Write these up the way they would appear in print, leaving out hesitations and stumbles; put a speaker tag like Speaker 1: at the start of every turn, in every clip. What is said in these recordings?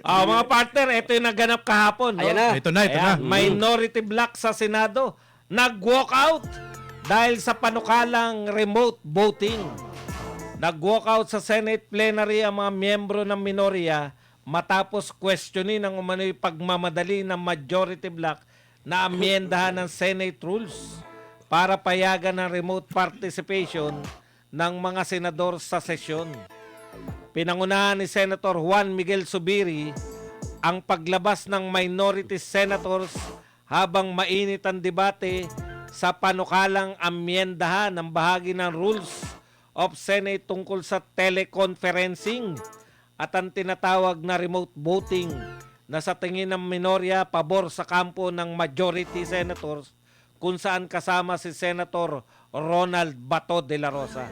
Speaker 1: Mga partner, ito yung naganap kahapon. No?
Speaker 2: Ayan na.
Speaker 3: Ito na.
Speaker 1: Ayan, minority bloc sa Senado. Nag-walk out dahil sa panukalang remote voting. Nag-walk out sa Senate plenary ang mga miyembro ng minorya matapos questionin ang umano'y pagmamadali ng majority bloc na amyendahan ng Senate rules para payagan ng remote participation ng mga senador sa sesyon. Pinangunahan ni Senator Juan Miguel Zubiri ang paglabas ng minority senators habang mainit ang debate sa panukalang amyendahan ng bahagi ng Rules of Senate tungkol sa teleconferencing at ang tinatawag na remote voting na sa tingin ng minorya pabor sa kampo ng majority senators kung saan kasama si Senator Ronald Bato de la Rosa.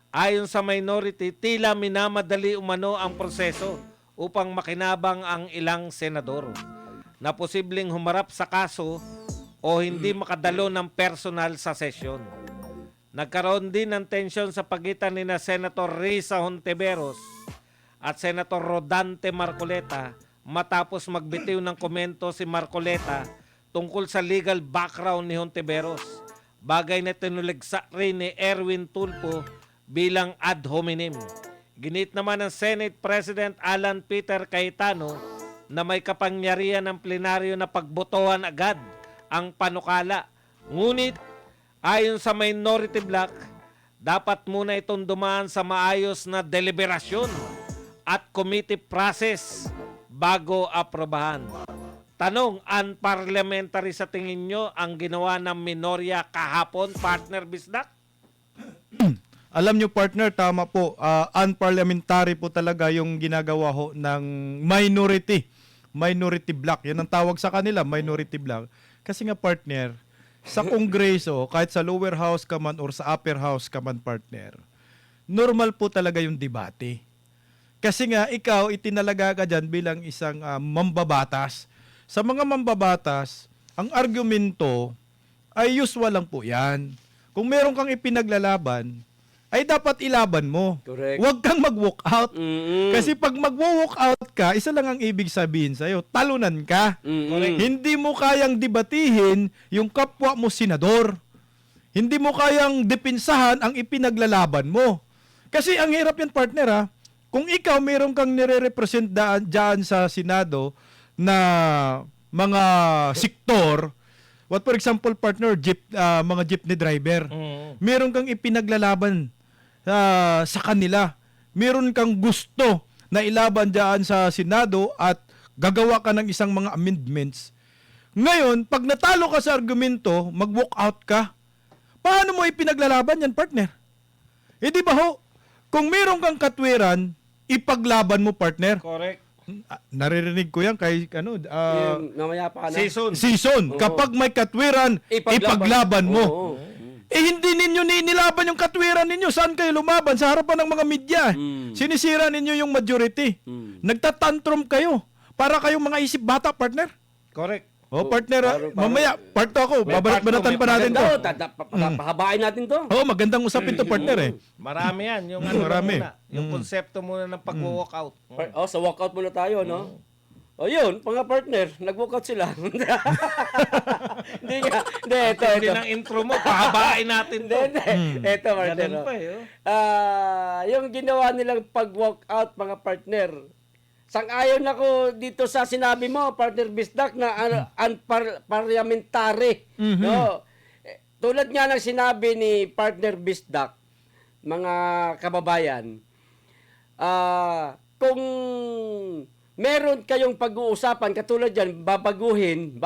Speaker 1: Ayon sa minority, tila minamadali umano ang proseso upang makinabang ang ilang senador na posibleng humarap sa kaso o hindi makadalo ng personal sa sesyon. Nagkaroon din ng tensyon sa pagitan ni na Senator Risa Hontiveros at Senator Rodante Marcoleta matapos magbitiw ng komento si Marcoleta tungkol sa legal background ni Hontiveros, bagay na tinuligsa rin ni Erwin Tulfo bilang ad hominem. Ginit naman ng Senate President Alan Peter Cayetano na may kapangyarihan ng plenaryo na pagbotohan agad ang panukala. Ngunit ayon sa minority bloc, dapat muna itong dumaan sa maayos na deliberasyon at committee process bago aprobahan. Tanong, unparliamentary sa tingin nyo ang ginawa ng minorya kahapon, partner Bisdak?
Speaker 3: Alam nyo partner, tama po. Unparliamentary po talaga yung ginagawa ho ng minority. Minority bloc. Yan ang tawag sa kanila, minority bloc. Kasi nga partner, sa Kongreso, kahit sa lower house ka man or sa upper house ka man partner, normal po talaga yung debate. Kasi nga, ikaw itinalaga ka dyan bilang isang mambabatas. Sa mga mambabatas, ang argumento ay usual lang po yan. Kung meron kang ipinaglalaban, ay dapat ilaban mo.
Speaker 2: Correct.
Speaker 3: Huwag kang mag-walk out.
Speaker 2: Mm-mm.
Speaker 3: Kasi pag mag-walk out ka, isa lang ang ibig sabihin sa'yo, talunan ka.
Speaker 2: Mm-mm.
Speaker 3: Hindi mo kayang debatihin yung kapwa mo senador. Hindi mo kayang depinsahan ang ipinaglalaban mo. Kasi ang hirap yan partner ha. Kung ikaw meron kang nire-represent dyan sa Senado na mga sektor, what for example partner, mga jeepney driver, meron kang ipinaglalaban sa kanila. Meron kang gusto na ilaban dyan sa Senado at gagawa ka ng isang mga amendments. Ngayon, pag natalo ka sa argumento, mag-walk out ka. Paano mo ipinaglalaban yan, partner? Eh di ba ho, kung meron kang katwiran, ipaglaban mo, partner.
Speaker 1: Correct.
Speaker 3: Naririnig ko yan kay
Speaker 2: Mamaya pa na.
Speaker 3: season.
Speaker 2: Oo.
Speaker 3: Kapag may katwiran, ipaglaban mo.
Speaker 2: Oo.
Speaker 3: Eh hindi ninyo nilaban yung katwiran ninyo. Saan kayo lumaban? Sa harapan ng mga media. Sinisira ninyo yung majority. Nagtatantrum kayo. Para kayong mga isip bata, partner.
Speaker 1: Correct.
Speaker 3: Oh, partner, mamaya, part 2 ako. Babarat-baratan pa natin to.
Speaker 2: Pahabain natin to.
Speaker 3: Oh, magandang usapin to, partner eh.
Speaker 1: Marami yan. Yung
Speaker 3: Marami.
Speaker 1: muna. Yung konsepto muna ng pag-walk out.
Speaker 2: Sa walkout muna tayo, no? O yun, mga partner, nag-walkout sila. Hindi nga. Hindi, ito.
Speaker 1: Hindi ng intro mo, pahabain natin to.
Speaker 2: Ito, partner.
Speaker 1: Ganun
Speaker 2: no?
Speaker 1: pa eh.
Speaker 2: Yung ginawa nilang pag-walkout, mga partner, sang-ayon ako dito sa sinabi mo, partner Bisdak, na unparliamentary. No? Tulad nga ng sinabi ni partner Bisdak, mga kababayan, kung meron kayong pag-uusapan, katulad yan, babaguhin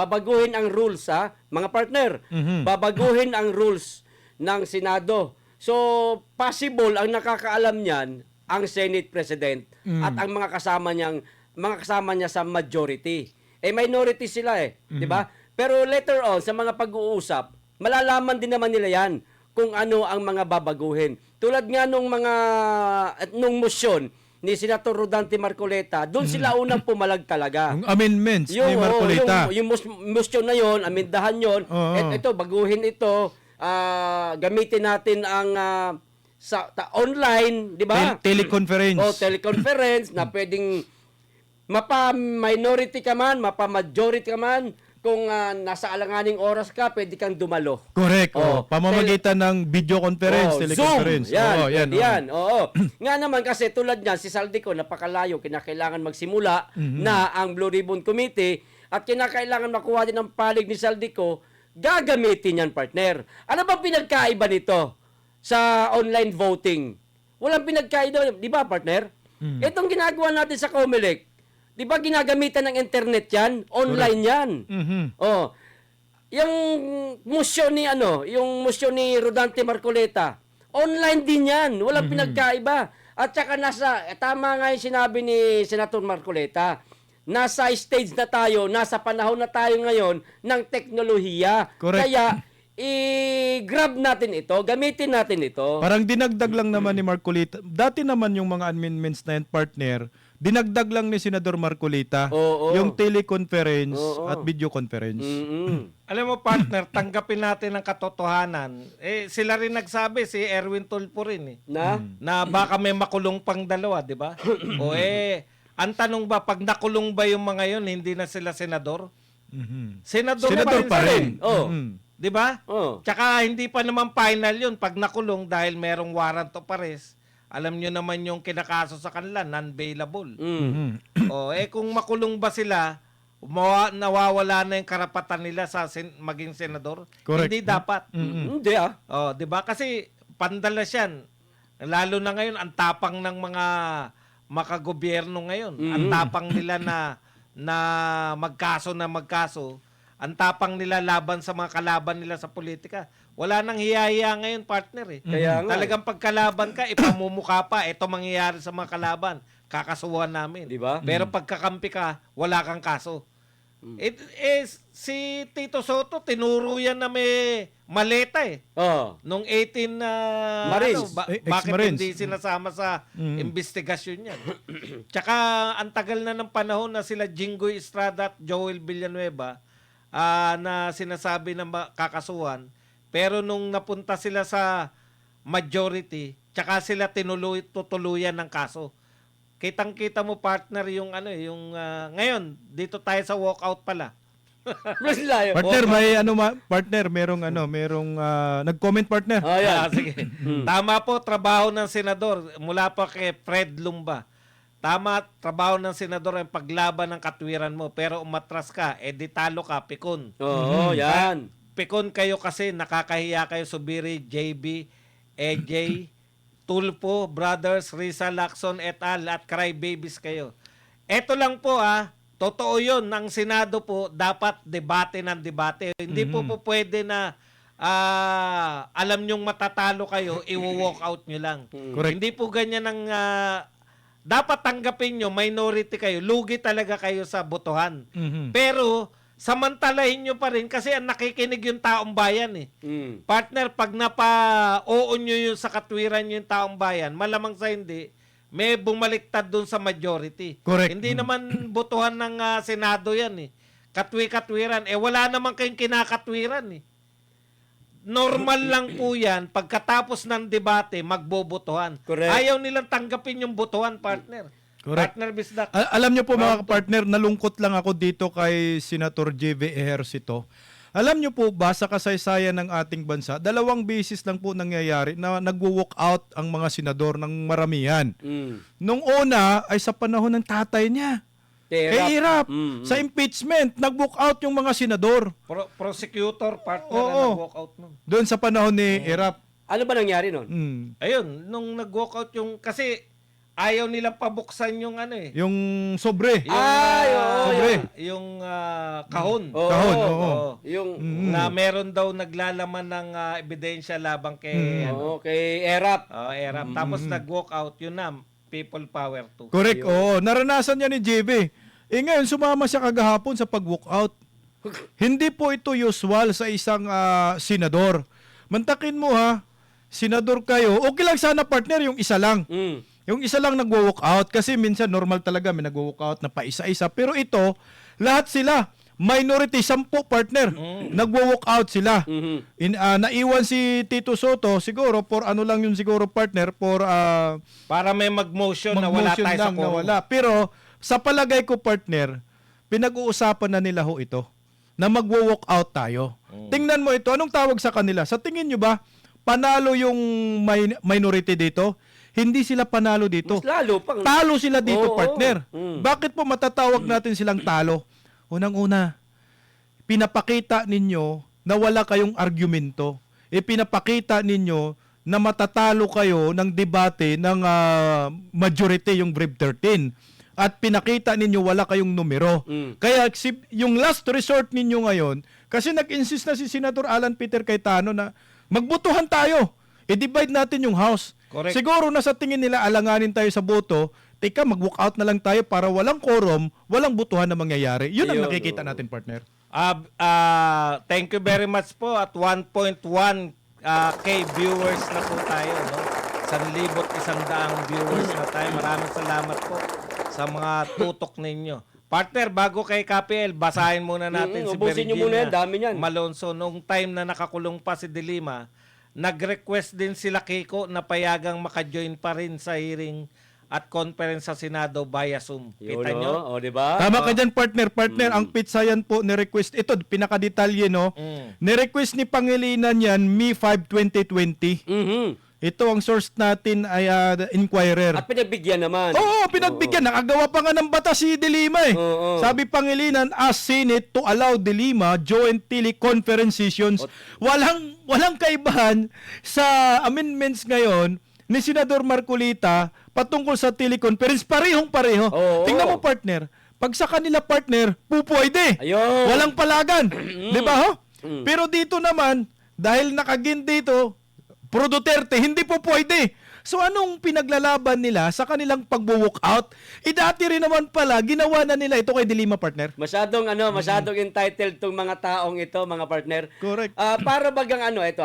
Speaker 2: ang rules, mga partner. Babaguhin ang rules ng Senado. So, possible, ang nakakaalam niyan, ang Senate President at ang mga kasama niya sa majority. Eh minority sila di ba? Pero later on sa mga pag-uusap, malalaman din naman nila 'yan kung ano ang mga babaguhin. Tulad nga nung motion ni Senator Rodante Marcoleta, doon sila unang pumalag talaga.
Speaker 3: Yung amendments ni Marcoleta.
Speaker 2: Yung motion na 'yon, amendahan 'yon. Ito baguhin ito, gamitin natin ang online, di ba?
Speaker 3: Teleconference.
Speaker 2: Teleconference na pwedeng mapa-minority ka man, mapa-majority ka man, kung nasa alanganing oras ka, pwede kang dumalo.
Speaker 3: Correct.
Speaker 2: Oh,
Speaker 3: Pamamagitan ng video conference, teleconference.
Speaker 2: Zoom. Yan,
Speaker 3: Oo,
Speaker 2: pwede
Speaker 3: oo.
Speaker 2: yan. Oo. Nga naman kasi tulad niyan, si Saldico, napakalayo, kinakailangan magsimula na ang Blue Ribbon Committee at kinakailangan makuha din ang palig ni Saldico, gagamitin yan, partner. Ano ba pinagkaiba nito sa online voting? Walang pinagkaiba, di ba, partner? Itong ginagawa natin sa COMELEC, di ba ginagamitan ng internet yan? Online yan. Oh. Yung motion ni yung motion ni Rodante Marcoleta, online din yan. Walang pinagkaiba. At saka tama nga yung sinabi ni Senator Marcoleta, nasa stage na tayo, nasa panahon na tayo ngayon ng teknolohiya.
Speaker 3: Correct.
Speaker 2: Kaya, i-grab natin ito, gamitin natin ito.
Speaker 3: Parang dinagdag lang naman ni Marcolita. Dati naman yung mga amendments na yan, partner, dinagdag lang ni Senador Marcolita
Speaker 2: Oo.
Speaker 3: yung teleconference
Speaker 2: Oo.
Speaker 3: at video conference.
Speaker 1: Alam mo, partner, tanggapin natin ang katotohanan. Sila rin nagsabi, si Erwin Tulfo rin na baka may makulong pang dalawa, di ba? Ang tanong ba, pag nakulong ba yung mga yun, hindi na sila senador? Senador
Speaker 3: Pa rin.
Speaker 2: Oh.
Speaker 1: Di ba?
Speaker 2: Oh.
Speaker 1: Tsaka hindi pa naman final yun pag nakulong dahil merong warrant of arrest. Alam nyo naman yung kinakaso sa kanila, non-bailable. Kung makulong ba sila, nawawala na yung karapatan nila sa maging senador?
Speaker 3: Correct.
Speaker 1: Hindi dapat.
Speaker 2: Hindi
Speaker 1: Di ba? Kasi pandalas yan. Lalo na ngayon, ang tapang ng mga makagobyerno ngayon. Ang tapang nila na magkaso. Ang tapang nila laban sa mga kalaban nila sa politika. Wala nang hiya-hiya ngayon, partner.
Speaker 2: Kaya nga.
Speaker 1: Talagang pagkalaban ka, ipamumuka pa. Ito mangyayari sa mga kalaban. Kakasuhan namin.
Speaker 2: Di ba?
Speaker 1: Pero pagkakampi ka, wala kang kaso. Si Tito Soto, tinuro yan na may maleta
Speaker 2: Oh.
Speaker 1: Nung 18 na
Speaker 2: Marines.
Speaker 1: bakit
Speaker 3: Ex-Marines.
Speaker 1: hindi sinasama sa investigasyon yan? Tsaka ang tagal na ng panahon na sila Jinggoy Estrada at Joel Villanueva na sinasabi na kakasuhan. Pero nung napunta sila sa majority, tsaka sila tutuluyan ng kaso. Kitang-kita mo, partner, yung ngayon dito tayo sa walkout pala.
Speaker 2: Mas layo.
Speaker 3: Partner, partner, merong nag-comment, partner.
Speaker 2: Oh, yan.
Speaker 1: Sige. Tama po, trabaho ng senador mula pa kay Fred Lumba. Tama, trabaho ng senador ang paglaban ng katwiran mo. Pero umatras ka, di talo ka, pikon.
Speaker 2: Oo, yan.
Speaker 1: Pikon kayo kasi nakakahiya kayo, Subiri, JB, AJ, Tulfo, Brothers, Risa, Lacson, et al. At crybabies kayo. Eto lang po totoo yun, ng Senado po dapat debate ng debate. Hindi po pwede na alam nyong matatalo kayo, i-walk out nyo lang.
Speaker 3: Correct.
Speaker 1: Hindi po ganyan ang dapat tanggapin nyo, minority kayo, lugi talaga kayo sa botohan. Pero samantalahin nyo pa rin kasi ang nakikinig yung taong bayan Partner, pag napa-oo nyo yung sa katwiran yung taong bayan, malamang sa hindi, may bumaliktad dun sa majority.
Speaker 3: Correct.
Speaker 1: Hindi naman botohan ng Senado yan Katwi-katwiran. Wala naman kayong kinakatwiran Normal lang po yan, pagkatapos ng debate, magbobotohan.
Speaker 2: Correct.
Speaker 1: Ayaw nilang tanggapin yung botohan, partner.
Speaker 3: Correct.
Speaker 1: Partner Bisdak.
Speaker 3: Alam niyo po mga partner, nalungkot lang ako dito kay Senator JV Ejercito. Alam niyo po ba sa kasaysayan ng ating bansa, 2 beses lang po nangyayari na nagwo-walk out ang mga senador ng maramihan. Nung una ay sa panahon ng tatay niya. Kay Irap. Sa impeachment, nag-walk out yung mga senador.
Speaker 1: Prosecutor, partner,
Speaker 3: Oo.
Speaker 1: na nag-walk out nun.
Speaker 3: Doon sa panahon ni Irap.
Speaker 2: Ano ba nangyari nun?
Speaker 1: Ayun, nung nag-walk out yung, kasi ayaw nilang pabuksan yung
Speaker 3: Yung sobre.
Speaker 2: Sobre.
Speaker 1: yung kahon.
Speaker 3: Kahon, oo.
Speaker 1: Oo.
Speaker 2: Yung,
Speaker 1: Na meron daw naglalaman ng ebidensya labang kay
Speaker 2: kay Erap.
Speaker 1: Erap. Tapos nag-walk out, yun na, people power to.
Speaker 3: Correct, oo. Naranasan niya ni JV. Ngayon, sumama siya kagahapon sa pag-walk out. Hindi po ito usual sa isang senador. Mantakin mo senador kayo, okay lang sana partner yung isa lang. Yung isa lang nagwo-walk out kasi minsan normal talaga may nagwo-walk out na pa isa-isa. Pero ito, lahat sila, minority, 10 partner, nagwo-walk out sila. Naiwan si Tito Soto, siguro, for ano lang yun siguro partner, for
Speaker 1: para may mag-motion na wala
Speaker 3: mag-motion
Speaker 1: tayo sa
Speaker 3: lang na
Speaker 1: quorum.
Speaker 3: wala. Pero, sa palagay ko, partner, pinag-uusapan na nila ho ito na magwo-walk out tayo. Tingnan mo ito, anong tawag sa kanila? Sa tingin nyo ba, panalo yung minority dito? Hindi sila panalo dito.
Speaker 2: Mas lalo pang...
Speaker 3: Talo sila dito,
Speaker 2: Oo.
Speaker 3: partner. Bakit po matatawag natin silang talo? Unang-una, pinapakita ninyo na wala kayong argumento. Pinapakita ninyo na matatalo kayo ng debate ng majority, yung Brib 13. At pinakita ninyo wala kayong numero. Kaya yung last resort ninyo ngayon, kasi nag-insist na si Senator Alan Peter Cayetano na magbutuhan tayo. I-divide natin yung House.
Speaker 1: Correct.
Speaker 3: Siguro na sa tingin nila alanganin tayo sa boto, teka mag-walk out na lang tayo para walang quorum, walang butuhan na mangyayari. Yun ang
Speaker 2: Ayun,
Speaker 3: nakikita natin, partner.
Speaker 1: Thank you very much po at 1.1K viewers na po tayo, no? 1,100 viewers na tayo. Maraming salamat po sa mga tutok ninyo. Partner, bago kay KPL, basahin muna natin si
Speaker 2: ubusin nyo muna yan, dami niyan.
Speaker 1: Malonzo. Nung time na nakakulong pa si De Lima, nag-request din sila Kiko na payagang maka-join pa rin sa hearing at conference sa Senado via Zoom. Kita nyo?
Speaker 2: O, diba?
Speaker 3: Tama ka dyan, partner. Partner, ang pizza yan po, ni-request. Ito, pinakadetalye, no? Ni-request ni Pangilinan yan, May 5, 2020. Ito ang source natin ay Inquirer.
Speaker 2: At pinagbigyan naman.
Speaker 3: Oo, pinagbigyan. Nakagawa pa nga ng batas si De Lima eh.
Speaker 2: Oo.
Speaker 3: Sabi Pangilinan, ask Senate to allow De Lima joint teleconference sessions. Walang kaibahan sa amendments ngayon ni Senador Marcolita patungkol sa teleconference. Parehong-pareho.
Speaker 2: Oo.
Speaker 3: Tingnan mo, partner. Pag sa kanila, partner, pupwede.
Speaker 2: Ayun.
Speaker 3: Walang palagan. Di ba ho? Pero dito naman, dahil nakagin dito, Pro Duterte, hindi po pwede. So anong pinaglalaban nila sa kanilang pagbo-walk out? Dati rin naman pala, ginawa na nila ito kay De Lima, partner.
Speaker 2: Masyadong entitled tong mga taong ito, mga partner.
Speaker 3: Correct.
Speaker 2: Para bagang ito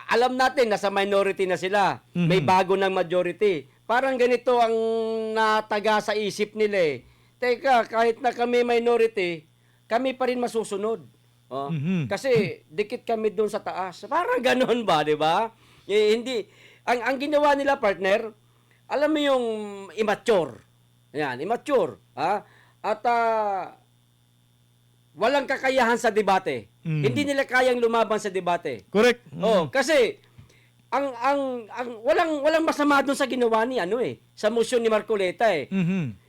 Speaker 2: alam natin nasa minority na sila. May bago ng majority. Parang ganito ang nataga sa isip nila eh. Teka, kahit na kami minority, kami pa rin masusunod. Oh. Kasi dikit kami doon sa taas. Parang ganoon ba, 'di ba? Hindi ang ginawa nila, partner, alam mo yung immature. Yan, immature, ha? At walang kakayahan sa debate. Hindi nila kayang lumaban sa debate.
Speaker 3: Correct.
Speaker 2: Oh, kasi walang masama doon sa ginawa ni sa motion ni Marcoleta eh.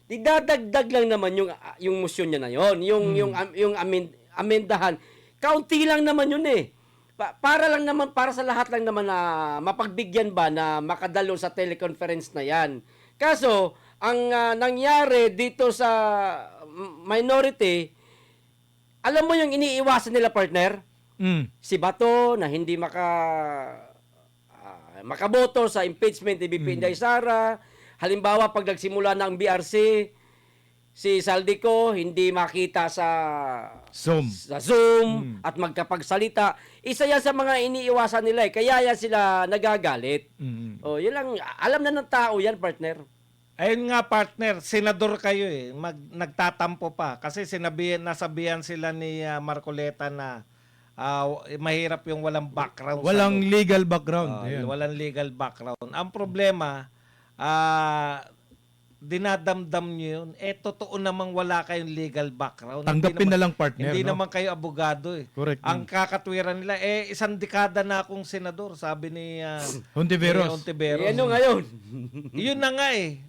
Speaker 2: Idadagdag lang naman yung motion niya na yon, yung amendahan. Kaunti lang naman yun eh. Para sa lahat lang naman na mapagbigyan ba na makadalo sa teleconference na yan. Kaso, ang nangyari dito sa minority, alam mo yung iniiwasan nila, partner? Si Bato na hindi makaboto sa impeachment ni BP Inday Sara. Halimbawa, pag nagsimula ng BRC, si Saldico hindi makita sa Zoom at magkapagsalita. Isa yan sa mga iniiwasan nila eh. Kaya yan sila nagagalit. Oh, yun lang. Alam na ng tao yan, partner.
Speaker 1: Ayun nga, partner, senador kayo eh. Nagtatampo pa. Kasi nasabihan sila ni Marcoleta na mahirap yung walang background.
Speaker 3: Walang legal background. Ayan.
Speaker 1: Walang legal background. Ang problema, dinadamdam nyo yun. Totoo namang wala kayong legal background.
Speaker 3: Tanggapin na lang, partner.
Speaker 1: Hindi
Speaker 3: no?
Speaker 1: naman kayo abogado eh.
Speaker 3: Correct.
Speaker 1: Ang kakatwiran nila, isang dekada na akong senador, sabi ni
Speaker 3: Hontiveros.
Speaker 1: Hontiveros.
Speaker 2: Ano ngayon?
Speaker 1: Yun na nga eh.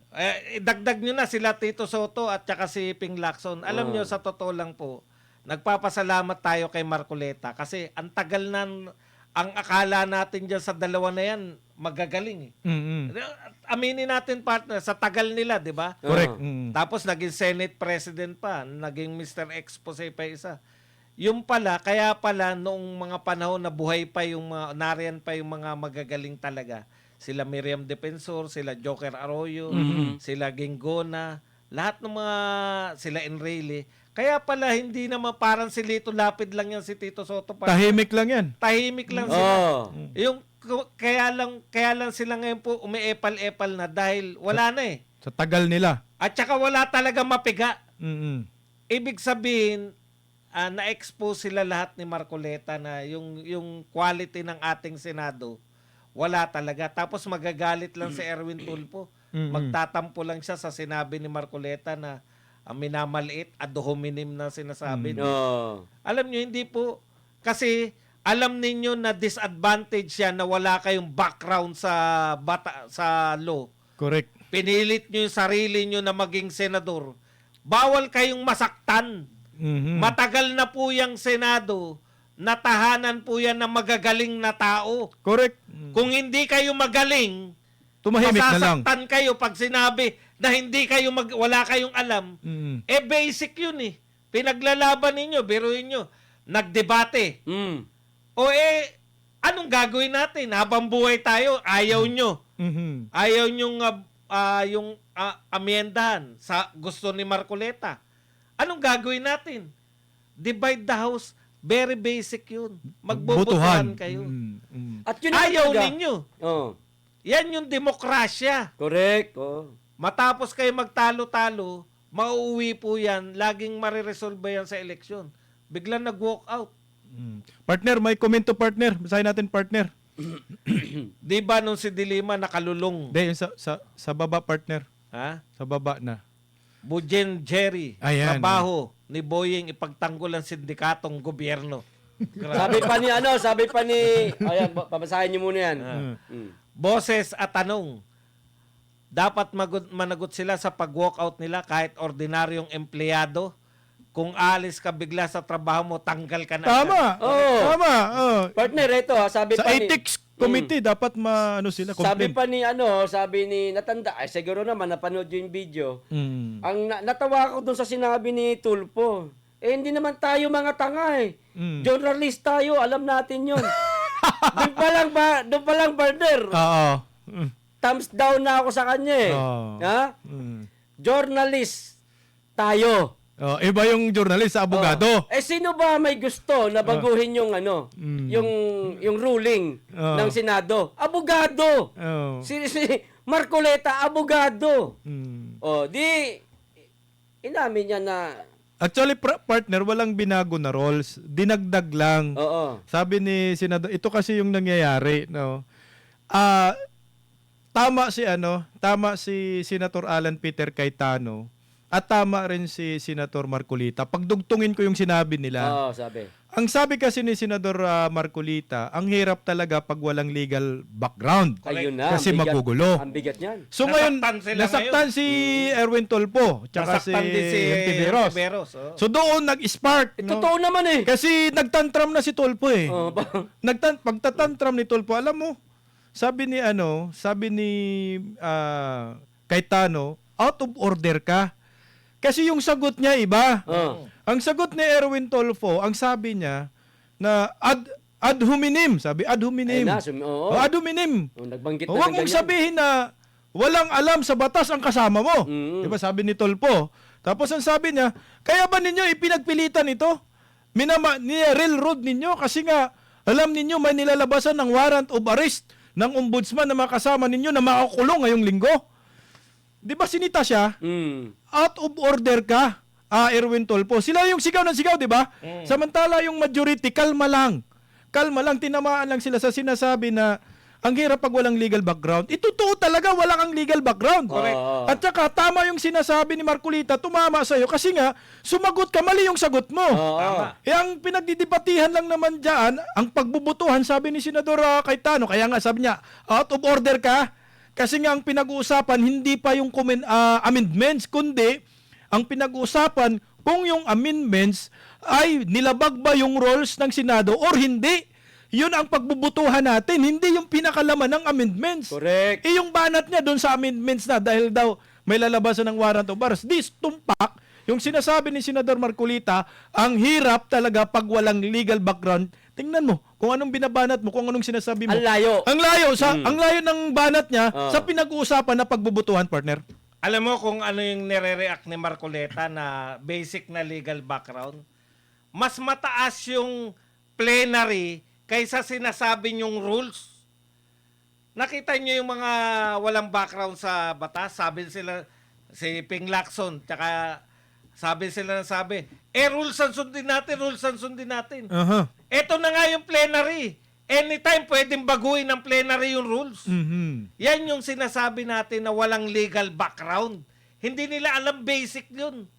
Speaker 1: Dagdag nyo na sila Tito Soto at saka si Ping Lacson. Alam nyo, sa totoo lang po, nagpapasalamat tayo kay Marcoleta kasi ang tagal na, ang akala natin dyan sa dalawa na yan, magagaling eh. Aminin natin, partner, sa tagal nila, di ba?
Speaker 3: Correct.
Speaker 1: Tapos naging Senate President pa, naging Mr. Expose pa isa. Yung pala, kaya pala noong mga panahon na buhay pa yung nariyan pa yung mga magagaling talaga. Sila Miriam Defensor, sila Joker Arroyo, sila Gingona, lahat ng mga sila Enrile. Kaya pala hindi naman parang si Lito Lapid lang yan si Tito Soto.
Speaker 3: Tahimik lang yan.
Speaker 1: Tahimik lang sila. Yung kaya lang sila ngayon po umiepal-epal na dahil wala na eh.
Speaker 3: Sa tagal nila.
Speaker 1: At saka wala talaga mapiga. Ibig sabihin, na-expose sila lahat ni Marcoleta na yung quality ng ating Senado, wala talaga. Tapos magagalit lang si Erwin Tulfo. Magtatampo lang siya sa sinabi ni Marcoleta na ang minamaliit, ad hominem na sinasabi. niyo.
Speaker 2: Oh.
Speaker 1: Alam nyo, hindi po. Kasi alam ninyo na disadvantage yan na wala kayong background sa law.
Speaker 3: Correct.
Speaker 1: Pinilit nyo yung sarili nyo na maging senador. Bawal kayong masaktan.
Speaker 3: Mhm.
Speaker 1: Matagal na po yung Senado. Natahanan po yan ng magagaling na tao.
Speaker 3: Correct.
Speaker 1: Kung hindi kayo magaling,
Speaker 3: Tumahimik na lang.
Speaker 1: masasaktan kayo pag sinabi na hindi kayo wala kayong alam.
Speaker 3: Mm.
Speaker 1: Basic yun eh. Pinaglalaban ninyo, biruin nyo. Nagdebate.
Speaker 2: Mm.
Speaker 1: O anong gagawin natin? Habang buhay tayo, ayaw nyo.
Speaker 3: Mhm.
Speaker 1: Ayaw nyong yung amyendahan sa gusto ni Marcoleta. Anong gagawin natin? Divide the house. Very basic yun. Magbobotohan kayo.
Speaker 2: At yun
Speaker 1: Ayaw
Speaker 2: talaga.
Speaker 1: ninyo.
Speaker 2: Oh.
Speaker 1: Yan yung demokrasya.
Speaker 2: Correct. Oh.
Speaker 1: Matapos kayo magtalo-talo, mauuwi po yan. Laging mariresolve yan sa eleksyon. Biglang nag-walk out.
Speaker 3: Partner, may komento partner. Basahin natin partner.
Speaker 1: Di ba nung si Dilima nakalulong?
Speaker 3: Hindi, yung sa baba partner.
Speaker 1: Ha?
Speaker 3: Sa baba na.
Speaker 1: Bujen Jerry,
Speaker 3: Ayan,
Speaker 1: trabaho ni Boying ipagtanggol ang sindikatong gobyerno.
Speaker 2: Sabi pa ni, ayan, pabasahin niyo muna yan. Mm.
Speaker 1: Boses at tanong, dapat managot sila sa pag-walkout nila kahit ordinaryong empleyado. Kung alis ka bigla sa trabaho mo, tanggal ka na.
Speaker 3: Tama.
Speaker 2: Oo.
Speaker 3: Tama. Oh.
Speaker 2: Partner, ito sabi
Speaker 3: Sa
Speaker 2: pa ni...
Speaker 3: ethics committee, dapat sila
Speaker 2: Sabi
Speaker 3: complain.
Speaker 2: pa ni sabi ni natanda, ay siguro naman napanood yung video.
Speaker 3: Mm.
Speaker 2: Ang natawa ko doon sa sinabi ni Tulpo. Hindi naman tayo mga tanga eh.
Speaker 3: Mm.
Speaker 2: Journalist tayo, alam natin 'yon. doon pa lang partner.
Speaker 3: Oo. Mm.
Speaker 2: Thumbs down na ako sa kanya eh.
Speaker 3: Oo.
Speaker 2: Ha?
Speaker 3: Mm.
Speaker 2: Journalist tayo.
Speaker 3: Oh, iba yung journalist sa abogado.
Speaker 2: Sino ba may gusto na baguhin yung yung ruling
Speaker 3: Oh.
Speaker 2: ng Senado? Abogado.
Speaker 3: Oh.
Speaker 2: Si Marcoleta, abogado.
Speaker 3: Mm.
Speaker 2: Di inamin niya na
Speaker 3: Actually, partner, walang binago na roles. Dinagdag lang.
Speaker 2: oo.
Speaker 3: Sabi ni Senador, ito kasi yung nangyayari, no. Tama si Senator Alan Peter Cayetano at tama rin si Senator Marcolita. Pagdugtungin ko yung sinabi nila.
Speaker 2: Oo, sabi.
Speaker 3: Ang sabi kasi ni Senador Marcolita, ang hirap talaga pag walang legal background.
Speaker 2: Ayun na.
Speaker 3: Kasi
Speaker 2: ang bigat-
Speaker 3: magugulo.
Speaker 2: Ang bigat niyan.
Speaker 3: So ngayon,
Speaker 1: Nasaktan sila
Speaker 3: nasaktan si Erwin Tolpo, tsaka
Speaker 1: Nasaktan
Speaker 3: si
Speaker 1: din si
Speaker 3: Ontiveros.
Speaker 1: Ontiveros, oh.
Speaker 3: So doon nag-spark. no?
Speaker 2: Totoo naman eh.
Speaker 3: Kasi nagtantram na si Tolpo eh.
Speaker 2: Oh,
Speaker 3: Pagtatantram ni Tolpo, alam mo, sabi ni Cayetano, out of order ka. Kasi yung sagot niya iba.
Speaker 2: Oh.
Speaker 3: Ang sagot ni Erwin Tolpo, ang sabi niya na ad hominem, sabi ad hominem.
Speaker 2: Oo.
Speaker 3: Ad hominem.
Speaker 2: Nagbanggit na
Speaker 3: Huwag
Speaker 2: ng
Speaker 3: mong
Speaker 2: ganyan.
Speaker 3: sabihin na walang alam sa batas ang kasama mo.
Speaker 2: Mm.
Speaker 3: 'Di ba sabi ni Tolpo? Tapos ang sabi niya, kaya ba ninyo ipinagpilitan ito? Railroad ninyo kasi nga alam ninyo may nilalabasan ng warrant of arrest ng ombudsman na makasama ninyo na makakulong ngayong linggo. 'Di ba sinita siya? Out of order ka, Erwin Tolpo. Sila yung sigaw ng sigaw, 'di ba? Samantala yung majority kalma lang. Kalma lang, tinamaan lang sila sa sinasabi na ang hirap pag walang legal background. Totoo talaga, wala kang legal background.
Speaker 2: Correct.
Speaker 3: At saka, tama yung sinasabi ni Marcolita, tumama sa'yo kasi nga, sumagot ka, mali yung sagot mo.
Speaker 1: Tama.
Speaker 3: Ang pinagdidibatihan lang naman dyan, ang pagbubutuhan, sabi ni Senador Cayetano, kaya nga sabi niya, out of order ka, kasi nga ang pinag-uusapan, hindi pa yung amendments, kundi ang pinag-uusapan kung yung amendments ay nilabag ba yung roles ng Senado or hindi. Yun ang pagbubutuhan natin, hindi yung pinakalaman ng amendments.
Speaker 2: Correct.
Speaker 3: Yung banat niya doon sa amendments na dahil daw may lalabasan ng warrant of arrest. This tumpak, yung sinasabi ni Senador Marcolita, ang hirap talaga pag walang legal background. Tingnan mo kung anong binabanat mo, kung anong sinasabi mo.
Speaker 2: Ang layo.
Speaker 3: Ang layo ng banat niya sa pinag-uusapan na pagbubutuhan, partner.
Speaker 1: Alam mo kung ano yung nire-react ni Marcoleta na basic na legal background? Mas mataas yung plenary kaysa sinasabi niyong rules. Nakita niyo yung mga walang background sa batas? Sabi sila, si Ping Lacson, tsaka sabi, rules ang sundin natin.
Speaker 3: Aha.
Speaker 1: Ito na nga yung plenary. Anytime pwedeng baguhin ng plenary yung rules.
Speaker 3: Mhm.
Speaker 1: Yan yung sinasabi natin na walang legal background. Hindi nila alam basic yun.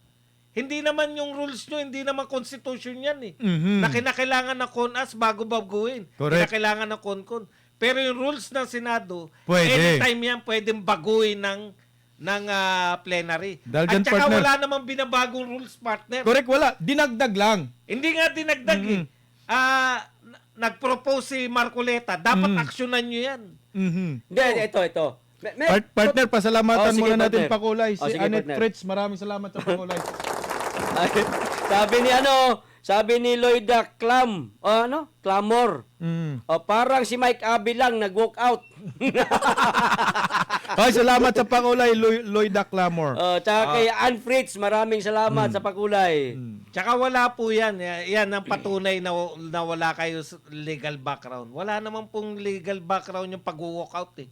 Speaker 1: Hindi naman yung rules nyo, hindi naman constitution yan eh.
Speaker 3: Mhm.
Speaker 1: Na kinakailangan ng CONAS bago baguhin.
Speaker 3: Correct.
Speaker 1: Kinakailangan ng CONCON. Pero yung rules ng Senado,
Speaker 3: Pwede.
Speaker 1: anytime yan pwedeng baguhin ng plenary.
Speaker 3: Dahil
Speaker 1: At
Speaker 3: dyan,
Speaker 1: saka
Speaker 3: partner.
Speaker 1: wala namang binabagong rules, partner.
Speaker 3: Correct, wala. Dinagdag lang.
Speaker 1: Hindi nga dinagdag eh. Nag-propose si Marcoleta, dapat aksyonan nyo yan.
Speaker 3: Mhm.
Speaker 2: Hindi, ito.
Speaker 3: Partner, pasalamatan
Speaker 2: Oh, sige,
Speaker 3: muna natin
Speaker 2: partner.
Speaker 3: Pakulay. Si
Speaker 2: Oh, sige,
Speaker 3: Annette
Speaker 2: partner.
Speaker 3: Fritz, maraming salamat sa Pakulay.
Speaker 2: sabi ni Lloyda Clamor.
Speaker 3: Mm.
Speaker 2: Parang si Mike Abby lang nag-walk out.
Speaker 3: Ay, salamat sa Pakulay, Lloyda Clamor.
Speaker 2: Tsaka kay Ann Fritz, maraming salamat sa pakulay.
Speaker 1: Tsaka wala po yan. Yan ang patunay na wala kayo sa legal background. Wala naman pong legal background yung pag-walk out eh.